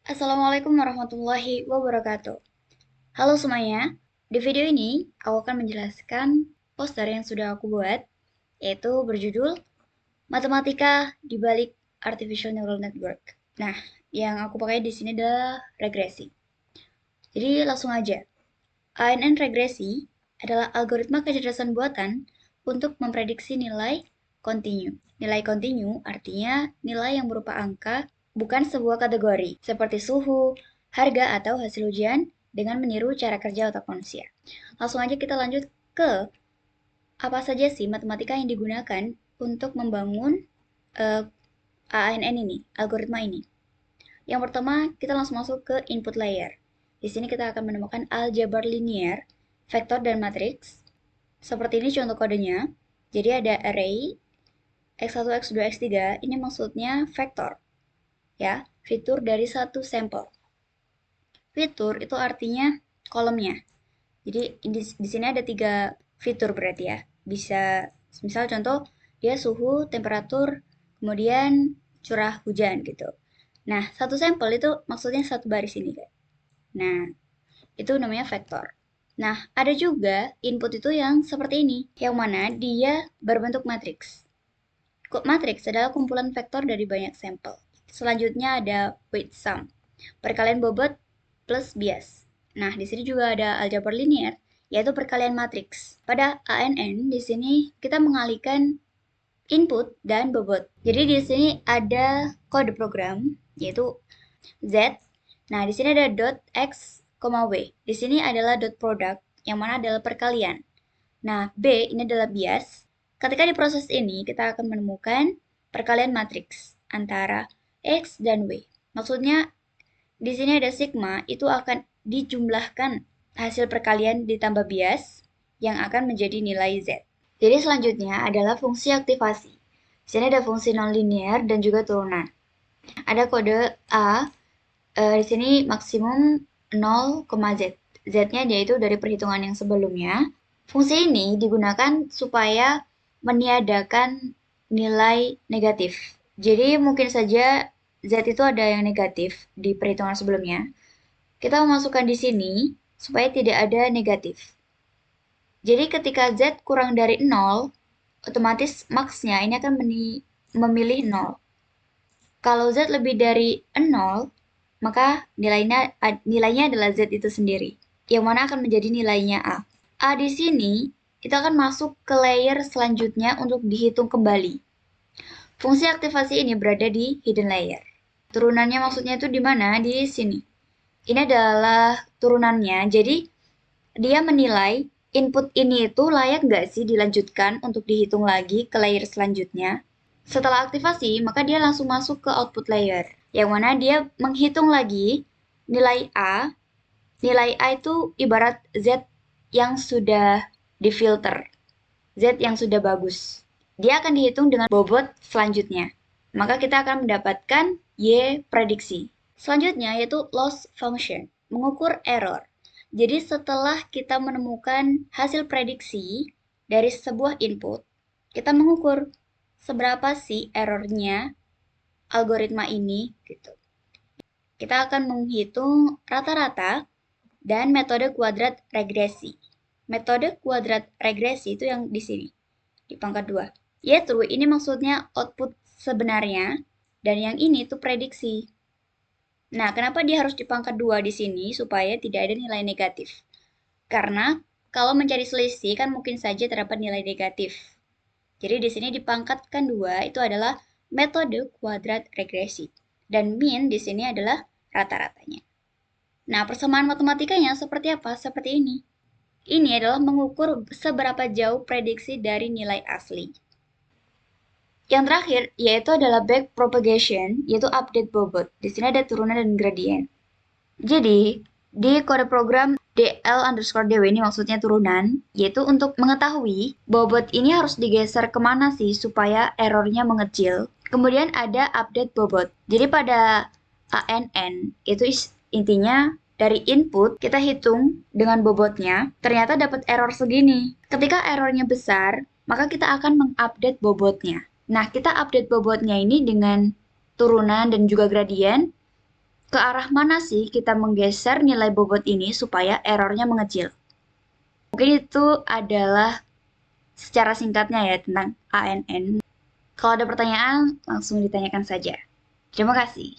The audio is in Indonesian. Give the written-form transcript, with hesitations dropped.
Assalamualaikum warahmatullahi wabarakatuh. Halo semuanya, di video ini aku akan menjelaskan poster yang sudah aku buat, yaitu berjudul Matematika di balik Artificial Neural Network. Nah, yang aku pakai di sini adalah regresi. Jadi langsung aja. ANN regresi adalah algoritma kecerdasan buatan untuk memprediksi nilai kontinu. Nilai kontinu artinya nilai yang berupa angka, bukan sebuah kategori, seperti suhu, harga, atau hasil ujian dengan meniru cara kerja otak manusia. Langsung aja kita lanjut ke apa saja sih matematika yang digunakan untuk membangun ANN ini, algoritma ini. Yang pertama, kita langsung masuk ke input layer. Di sini kita akan menemukan aljabar linear, vektor, dan matriks. Seperti ini contoh kodenya. Jadi ada array x1, x2, x3, ini maksudnya vektor. Ya, fitur dari satu sampel. Fitur itu artinya kolomnya. Jadi di sini ada 3 fitur berarti ya. Bisa misal contoh dia suhu, temperatur, kemudian curah hujan gitu. Nah, satu sampel itu maksudnya satu baris ini, Kak. Nah, itu namanya vektor. Nah, ada juga input itu yang seperti ini, yang mana dia berbentuk matriks. Matriks adalah kumpulan vektor dari banyak sampel. Selanjutnya ada weight sum, perkalian bobot plus bias. Nah, di sini juga ada aljabar linear, yaitu perkalian matriks. Pada ANN, di sini kita mengalihkan input dan bobot. Jadi di sini ada kode program, yaitu Z. Nah, di sini ada dot x, w. Di sini adalah dot product, yang mana adalah perkalian. Nah, B ini adalah bias. Ketika diproses ini, kita akan menemukan perkalian matriks antara X dan W. Maksudnya, di sini ada sigma, itu akan dijumlahkan hasil perkalian ditambah bias yang akan menjadi nilai Z. Jadi selanjutnya adalah fungsi aktivasi. Di sini ada fungsi nonlinear dan juga turunan. Ada kode A, di sini maksimum 0,Z. Z-nya yaitu dari perhitungan yang sebelumnya. Fungsi ini digunakan supaya meniadakan nilai negatif. Jadi mungkin saja Z itu ada yang negatif di perhitungan sebelumnya. Kita memasukkan di sini supaya tidak ada negatif. Jadi ketika Z kurang dari 0, otomatis max-nya ini akan memilih 0. Kalau Z lebih dari 0, maka nilainya adalah Z itu sendiri, yang mana akan menjadi nilainya A. A di sini itu akan masuk ke layer selanjutnya untuk dihitung kembali. Fungsi aktivasi ini berada di hidden layer. Turunannya maksudnya itu di mana? Di sini. Ini adalah turunannya, jadi dia menilai input ini itu layak nggak sih dilanjutkan untuk dihitung lagi ke layer selanjutnya. Setelah aktivasi, maka dia langsung masuk ke output layer, yang mana dia menghitung lagi nilai A. Nilai A itu ibarat Z yang sudah difilter, Z yang sudah bagus. Dia akan dihitung dengan bobot selanjutnya. Maka kita akan mendapatkan Y prediksi. Selanjutnya yaitu loss function, mengukur error. Jadi setelah kita menemukan hasil prediksi dari sebuah input, kita mengukur seberapa sih errornya algoritma ini gitu. Kita akan menghitung rata-rata dan metode kuadrat regresi. Metode kuadrat regresi itu yang di sini, di pangkat 2. Ya true, ini maksudnya output sebenarnya, dan yang ini tuh prediksi. Nah, kenapa dia harus di pangkat 2 di sini supaya tidak ada nilai negatif? Karena kalau mencari selisih kan mungkin saja terdapat nilai negatif. Jadi di sini di pangkat kan 2 itu adalah metode kuadrat regresi. Dan min di sini adalah rata-ratanya. Nah, persamaan matematikanya seperti apa? Seperti ini. Ini adalah mengukur seberapa jauh prediksi dari nilai asli. Yang terakhir yaitu adalah back propagation, yaitu update bobot. Di sini ada turunan dan gradient. Jadi, di kode program DL_DW ini maksudnya turunan, yaitu untuk mengetahui bobot ini harus digeser kemana sih supaya errornya mengecil. Kemudian ada update bobot. Jadi pada ANN itu intinya dari input kita hitung dengan bobotnya, ternyata dapat error segini. Ketika errornya besar, maka kita akan mengupdate bobotnya. Nah, kita update bobotnya ini dengan turunan dan juga gradient. Ke arah mana sih kita menggeser nilai bobot ini supaya errornya mengecil? Mungkin itu adalah secara singkatnya ya tentang ANN. Kalau ada pertanyaan, langsung ditanyakan saja. Terima kasih.